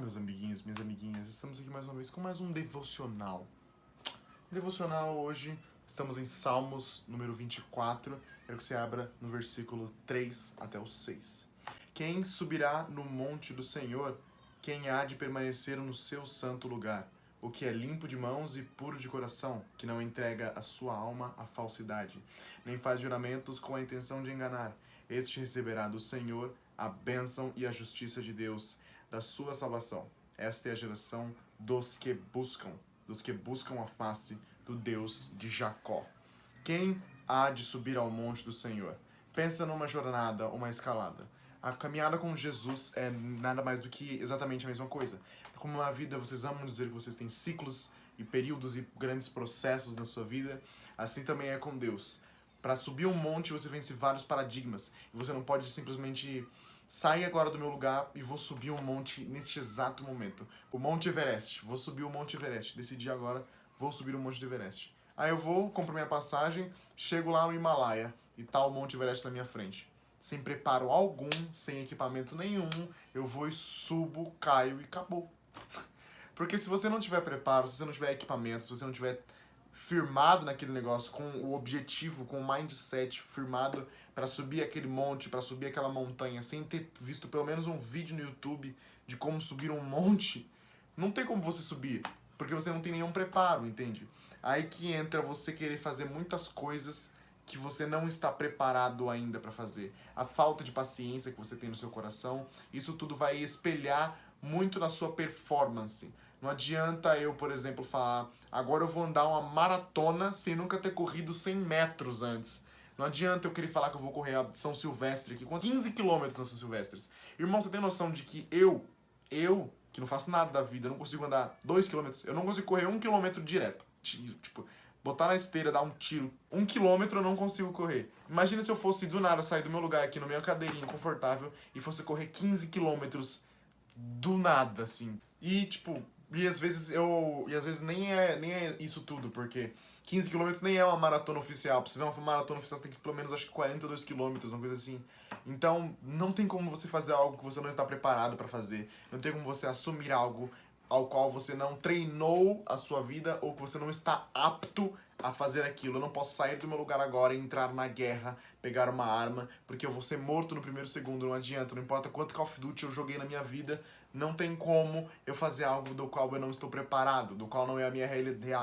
meus amiguinhos, minhas amiguinhas, estamos aqui mais uma vez com mais um devocional. Devocional hoje, estamos em Salmos número 24, quero que você abra no versículo 3 até o 6. Quem subirá no monte do Senhor? Quem há de permanecer no seu santo lugar? O que é limpo de mãos e puro de coração, que não entrega a sua alma à falsidade, nem faz juramentos com a intenção de enganar. Este receberá do Senhor a bênção e a justiça de Deus, da sua salvação. Esta é a geração dos que buscam a face do Deus de Jacó. Quem há de subir ao monte do Senhor? Pensa numa jornada, uma escalada. A caminhada com Jesus é nada mais do que exatamente a mesma coisa. Como na vida vocês amam dizer que vocês têm ciclos e períodos e grandes processos na sua vida, assim também é com Deus. Para subir um monte você vence vários paradigmas e você não pode simplesmente sair agora do meu lugar e vou subir um monte neste exato momento. O Monte Everest, vou subir o Monte Everest, decidi agora, vou subir o Monte Everest. Aí eu vou, compro minha passagem, chego lá no Himalaia e tá o Monte Everest na minha frente. Sem preparo algum, sem equipamento nenhum, eu vou e subo, caio e acabou. Porque se você não tiver preparo, se você não tiver equipamento, se você não tiver firmado naquele negócio, com o objetivo, com o mindset firmado para subir aquele monte, para subir aquela montanha, sem ter visto pelo menos um vídeo no YouTube de como subir um monte, não tem como você subir, porque você não tem nenhum preparo, entende? Aí que entra você querer fazer muitas coisas que você não está preparado ainda para fazer. A falta de paciência que você tem no seu coração, isso tudo vai espelhar muito na sua performance. Não adianta eu, por exemplo, falar, agora eu vou andar uma maratona sem nunca ter corrido 100 metros antes. Não adianta eu querer falar que eu vou correr a São Silvestre aqui, 15 quilômetros na São Silvestres. Irmão, você tem noção de que eu, que não faço nada da vida, não consigo andar 2 quilômetros, eu não consigo correr 1 quilômetro direto. Tipo, botar na esteira, dar um tiro. 1 quilômetro eu não consigo correr. Imagina se eu fosse do nada sair do meu lugar aqui, no minha cadeirinha confortável, e fosse correr 15 quilômetros do nada, assim. E, tipo, e às vezes nem é isso tudo, porque 15 quilômetros nem é uma maratona oficial. Pra você fazer uma maratona oficial, você tem que ir pelo menos, acho que 42 quilômetros, uma coisa assim. Então, não tem como você fazer algo que você não está preparado pra fazer. Não tem como você assumir algo ao qual você não treinou a sua vida ou que você não está apto a fazer aquilo. Eu não posso sair do meu lugar agora e entrar na guerra, pegar uma arma, porque eu vou ser morto no primeiro segundo, não adianta, não importa quanto Call of Duty eu joguei na minha vida, não tem como eu fazer algo do qual eu não estou preparado, do qual não é a minha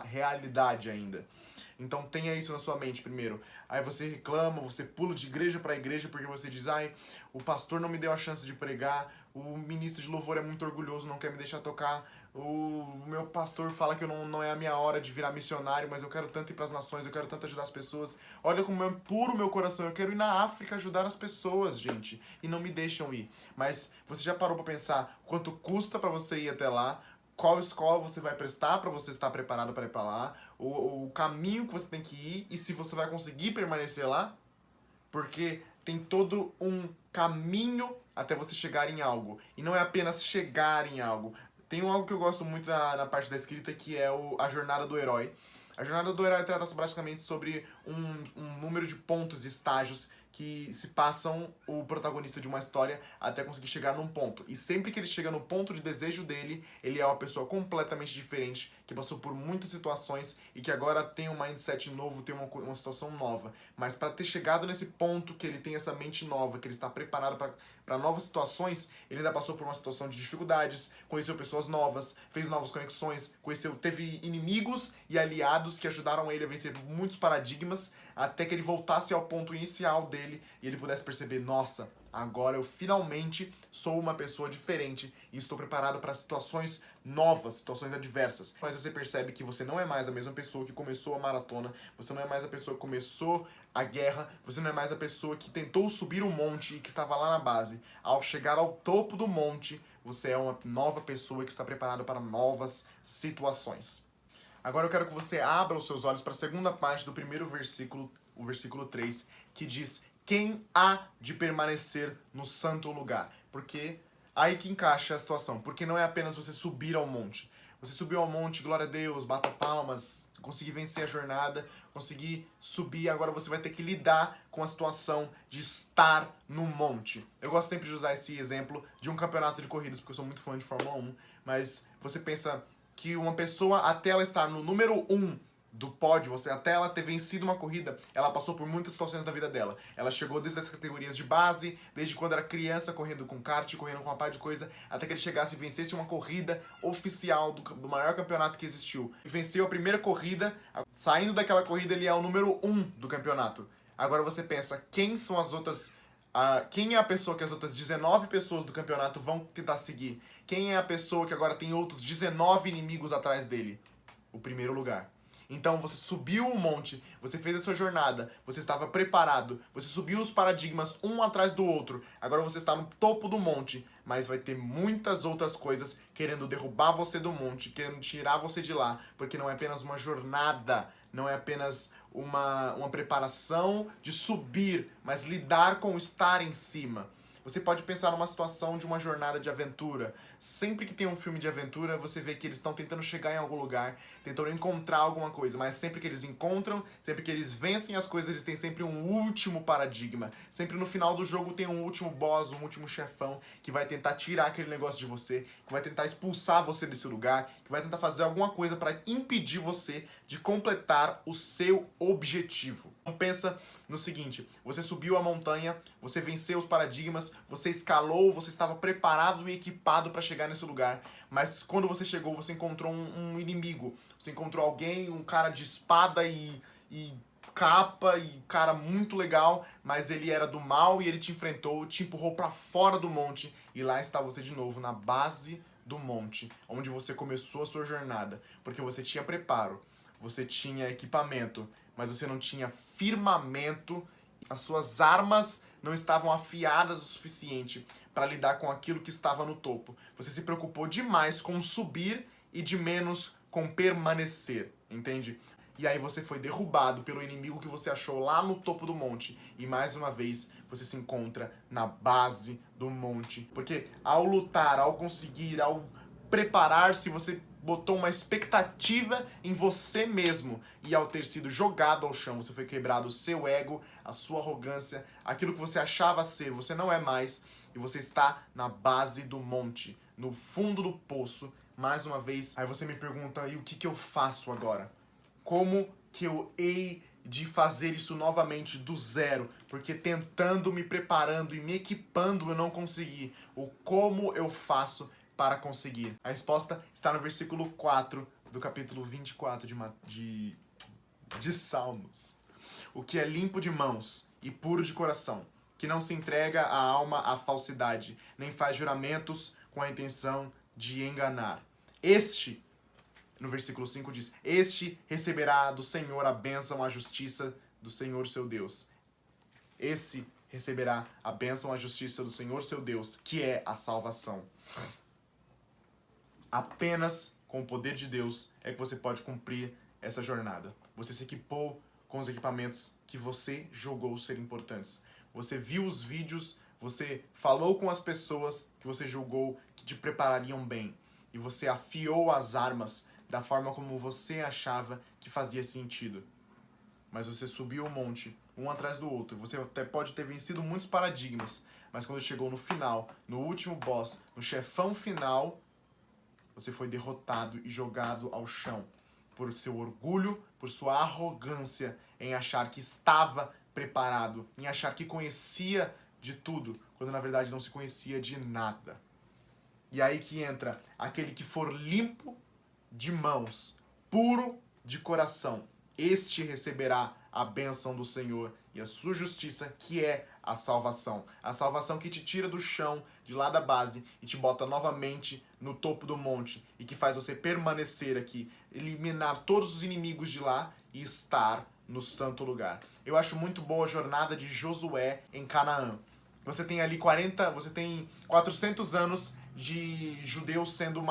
realidade ainda. Então tenha isso na sua mente primeiro. Aí você reclama, você pula de igreja para igreja porque você diz, ai, o pastor não me deu a chance de pregar, o ministro de louvor é muito orgulhoso, não quer me deixar tocar, o meu pastor fala que não é a minha hora de virar missionário, mas eu quero tanto ir para as nações, eu quero tanto ajudar as pessoas. Olha como é puro o meu coração, eu quero ir na África ajudar as pessoas, gente, e não me deixam ir. Mas você já parou para pensar quanto custa para você ir até lá? Qual escola você vai prestar para você estar preparado para ir para lá? O caminho que você tem que ir e se você vai conseguir permanecer lá? Porque tem todo um caminho até você chegar em algo. E não é apenas chegar em algo. Tem algo que eu gosto muito na parte da escrita, que é a jornada do herói. A jornada do herói trata-se basicamente sobre um número de pontos e estágios que se passam o protagonista de uma história até conseguir chegar num ponto. E sempre que ele chega no ponto de desejo dele, ele é uma pessoa completamente diferente, que passou por muitas situações e que agora tem um mindset novo, tem uma situação nova. Mas para ter chegado nesse ponto que ele tem essa mente nova, que ele está preparado para novas situações, ele ainda passou por uma situação de dificuldades, conheceu pessoas novas, fez novas conexões, teve inimigos e aliados que ajudaram ele a vencer muitos paradigmas, até que ele voltasse ao ponto inicial dele e ele pudesse perceber, nossa, agora eu finalmente sou uma pessoa diferente e estou preparado para situações novas, situações adversas. Mas você percebe que você não é mais a mesma pessoa que começou a maratona, você não é mais a pessoa que começou a guerra, você não é mais a pessoa que tentou subir um monte e que estava lá na base. Ao chegar ao topo do monte, você é uma nova pessoa que está preparada para novas situações. Agora eu quero que você abra os seus olhos para a segunda parte do primeiro versículo, o versículo 3, que diz: quem há de permanecer no santo lugar? Porque aí que encaixa a situação. Porque não é apenas você subir ao monte. Você subiu ao monte, glória a Deus, bata palmas, conseguir vencer a jornada, conseguir subir, agora você vai ter que lidar com a situação de estar no monte. Eu gosto sempre de usar esse exemplo de um campeonato de corridas, porque eu sou muito fã de Fórmula 1, mas você pensa que uma pessoa, até ela estar no número 1 do pódio, até ela ter vencido uma corrida, ela passou por muitas situações da vida dela. Ela chegou desde as categorias de base, desde quando era criança, correndo com kart, correndo com uma par de coisa, até que ele chegasse e vencesse uma corrida oficial do maior campeonato que existiu. E venceu a primeira corrida, saindo daquela corrida ele é o número 1 do campeonato. Agora você pensa, quem são as outras... quem é a pessoa que as outras 19 pessoas do campeonato vão tentar seguir? Quem é a pessoa que agora tem outros 19 inimigos atrás dele? O primeiro lugar. Então você subiu um monte, você fez a sua jornada, você estava preparado, você subiu os paradigmas um atrás do outro, agora você está no topo do monte, mas vai ter muitas outras coisas querendo derrubar você do monte, querendo tirar você de lá, porque não é apenas uma jornada, não é apenas uma preparação de subir, mas lidar com o estar em cima. Você pode pensar numa situação de uma jornada de aventura. Sempre que tem um filme de aventura, você vê que eles estão tentando chegar em algum lugar, tentando encontrar alguma coisa, mas sempre que eles encontram, sempre que eles vencem as coisas, eles têm sempre um último paradigma. Sempre no final do jogo tem um último boss, um último chefão, que vai tentar tirar aquele negócio de você, que vai tentar expulsar você desse lugar, que vai tentar fazer alguma coisa para impedir você de completar o seu objetivo. Então pensa no seguinte, você subiu a montanha, você venceu os paradigmas, você escalou, você estava preparado e equipado para chegar nesse lugar, mas quando você chegou, você encontrou um inimigo, você encontrou alguém, um cara de espada e capa e cara muito legal, mas ele era do mal e ele te enfrentou, te empurrou para fora do monte e lá está você de novo na base do monte, onde você começou a sua jornada, porque você tinha preparo, você tinha equipamento, mas você não tinha firmamento, as suas armas não estavam afiadas o suficiente para lidar com aquilo que estava no topo. Você se preocupou demais com subir e de menos com permanecer, entende? E aí você foi derrubado pelo inimigo que você achou lá no topo do monte. E mais uma vez você se encontra na base do monte. Porque ao lutar, ao conseguir, ao preparar-se, você botou uma expectativa em você mesmo. E ao ter sido jogado ao chão, você foi quebrado o seu ego, a sua arrogância, aquilo que você achava ser, você não é mais. E você está na base do monte, no fundo do poço, mais uma vez. Aí você me pergunta, e o que eu faço agora? Como que eu hei de fazer isso novamente do zero? Porque tentando, me preparando e me equipando eu não consegui. O como eu faço para conseguir? A resposta está no versículo 4 do capítulo 24 de Salmos. O que é limpo de mãos e puro de coração, que não se entrega a alma à falsidade, nem faz juramentos com a intenção de enganar. Este, no versículo 5 diz, este receberá do Senhor a bênção, a justiça do Senhor seu Deus. Esse receberá a bênção, a justiça do Senhor seu Deus, que é a salvação. Apenas com o poder de Deus é que você pode cumprir essa jornada. Você se equipou com os equipamentos que você julgou ser importantes. Você viu os vídeos, você falou com as pessoas que você julgou que te preparariam bem. E você afiou as armas da forma como você achava que fazia sentido. Mas você subiu o monte, um atrás do outro. Você até pode ter vencido muitos paradigmas, mas quando chegou no final, no último boss, no chefão final, você foi derrotado e jogado ao chão por seu orgulho, por sua arrogância em achar que estava preparado, em achar que conhecia de tudo, quando na verdade não se conhecia de nada. E aí que entra aquele que for limpo de mãos, puro de coração. Este receberá a bênção do Senhor e a sua justiça, que é a salvação. A salvação que te tira do chão, de lá da base, e te bota novamente no topo do monte, e que faz você permanecer aqui, eliminar todos os inimigos de lá e estar no santo lugar. Eu acho muito boa a jornada de Josué em Canaã. Você tem ali 400 anos de judeus sendo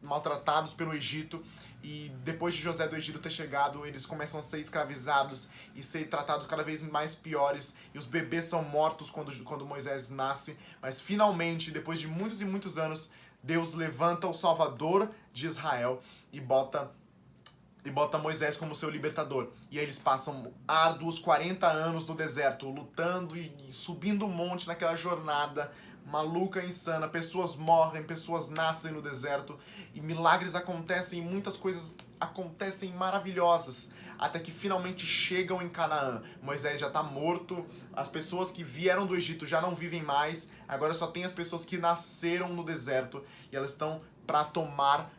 maltratados pelo Egito, e depois de José do Egito ter chegado, eles começam a ser escravizados e ser tratados cada vez mais piores, e os bebês são mortos quando Moisés nasce, mas finalmente, depois de muitos e muitos anos, Deus levanta o Salvador de Israel e bota Moisés como seu libertador. E aí eles passam árduos 40 anos no deserto, lutando e subindo um monte naquela jornada maluca, insana. Pessoas morrem, pessoas nascem no deserto, e milagres acontecem, muitas coisas acontecem maravilhosas, até que finalmente chegam em Canaã. Moisés já está morto, as pessoas que vieram do Egito já não vivem mais, agora só tem as pessoas que nasceram no deserto, e elas estão para tomar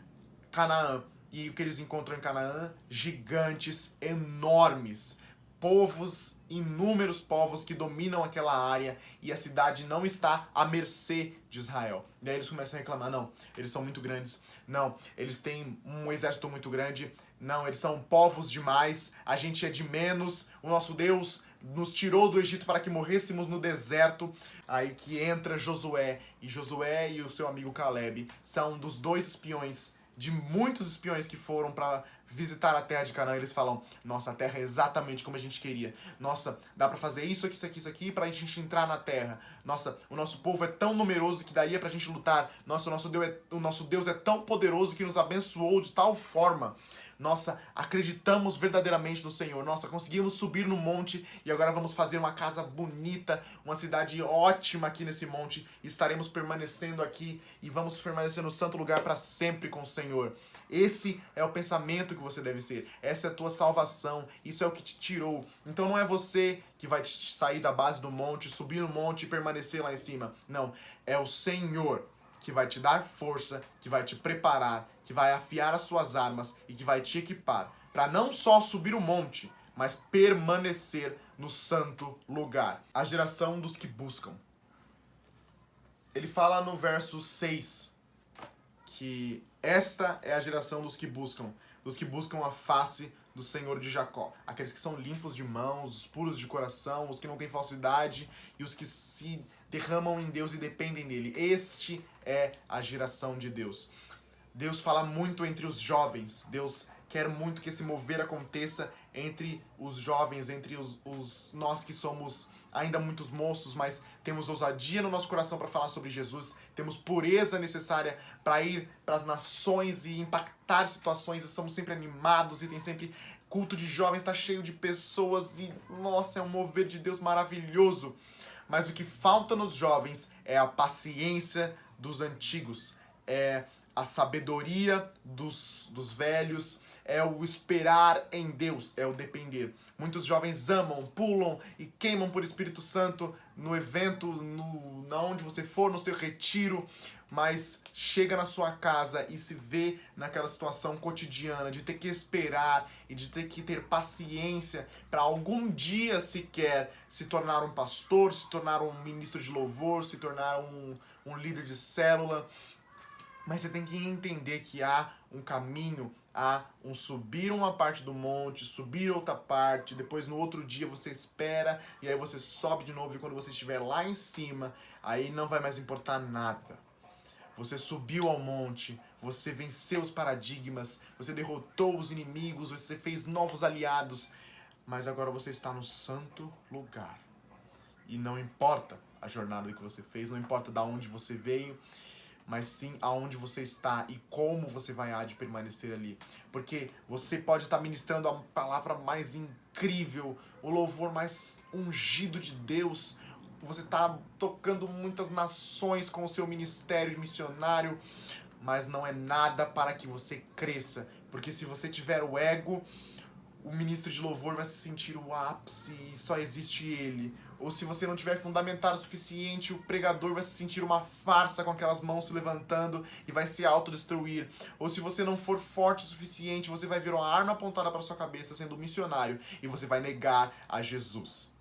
Canaã. E o que eles encontram em Canaã? Gigantes enormes, povos, inúmeros povos que dominam aquela área, e a cidade não está à mercê de Israel. E aí eles começam a reclamar: não, eles são muito grandes, não, eles têm um exército muito grande, não, eles são povos demais, a gente é de menos, o nosso Deus nos tirou do Egito para que morrêssemos no deserto. Aí que entra Josué, e Josué e o seu amigo Caleb são dos dois espiões, de muitos espiões que foram para visitar a terra de Canaã. Eles falam: nossa, a terra é exatamente como a gente queria. Nossa, dá para fazer isso aqui, isso aqui, isso aqui pra gente entrar na terra. Nossa, o nosso povo é tão numeroso que daria pra gente lutar. Nossa, o nosso Deus é tão poderoso que nos abençoou de tal forma. Nossa, acreditamos verdadeiramente no Senhor. Nossa, conseguimos subir no monte e agora vamos fazer uma casa bonita, uma cidade ótima aqui nesse monte. Estaremos permanecendo aqui e vamos permanecer no santo lugar para sempre com o Senhor. Esse é o pensamento que você deve ser. Essa é a tua salvação. Isso é o que te tirou. Então não é você que vai sair da base do monte, subir no monte e permanecer lá em cima. Não, é o Senhor que vai te dar força, que vai te preparar, que vai afiar as suas armas e que vai te equipar para não só subir o monte, mas permanecer no santo lugar. A geração dos que buscam. Ele fala no verso 6 que esta é a geração dos que buscam a face do Senhor de Jacó. Aqueles que são limpos de mãos, os puros de coração, os que não têm falsidade e os que se derramam em Deus e dependem dele. Este é a geração de Deus. Deus fala muito entre os jovens. Deus quer muito que esse mover aconteça entre os jovens, entre nós que somos ainda muitos moços, mas temos ousadia no nosso coração para falar sobre Jesus, temos pureza necessária para ir para as nações e impactar situações, e somos sempre animados, e tem sempre culto de jovens, está cheio de pessoas, e nossa, é um mover de Deus maravilhoso. Mas o que falta nos jovens é a paciência dos antigos, é a sabedoria dos velhos, é o esperar em Deus, é o depender. Muitos jovens amam, pulam e queimam por Espírito Santo no evento, na onde você for, no seu retiro, mas chega na sua casa e se vê naquela situação cotidiana de ter que esperar e de ter que ter paciência para algum dia sequer se tornar um pastor, se tornar um ministro de louvor, se tornar um líder de célula. Mas você tem que entender que há um caminho, há um subir uma parte do monte, subir outra parte, depois no outro dia você espera e aí você sobe de novo, e quando você estiver lá em cima, aí não vai mais importar nada. Você subiu ao monte, você venceu os paradigmas, você derrotou os inimigos, você fez novos aliados, mas agora você está no santo lugar. E não importa a jornada que você fez, não importa de onde você veio, mas sim aonde você está e como você vai há de permanecer ali. Porque você pode estar ministrando a palavra mais incrível, o louvor mais ungido de Deus, você está tocando muitas nações com o seu ministério missionário, mas não é nada para que você cresça. Porque se você tiver o ego, o ministro de louvor vai se sentir o ápice e só existe ele. Ou se você não tiver fundamentado o suficiente, o pregador vai se sentir uma farsa com aquelas mãos se levantando e vai se autodestruir. Ou se você não for forte o suficiente, você vai ver uma arma apontada para sua cabeça sendo um missionário e você vai negar a Jesus.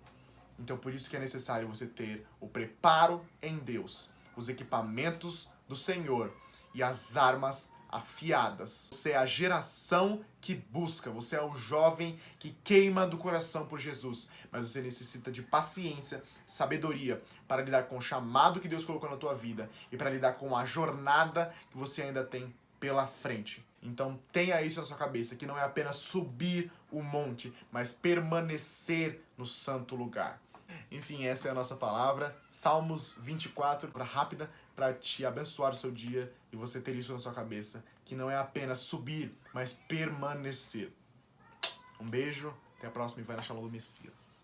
Então por isso que é necessário você ter o preparo em Deus, os equipamentos do Senhor e as armas afiadas. Você é a geração que busca, você é o jovem que queima do coração por Jesus, mas você necessita de paciência, sabedoria para lidar com o chamado que Deus colocou na tua vida e para lidar com a jornada que você ainda tem pela frente. Então tenha isso na sua cabeça, que não é apenas subir o monte, mas permanecer no santo lugar. Enfim, essa é a nossa palavra. Salmos 24, para rápida, para te abençoar o seu dia e você ter isso na sua cabeça, que não é apenas subir, mas permanecer. Um beijo, até a próxima e vai na Shalom do Messias.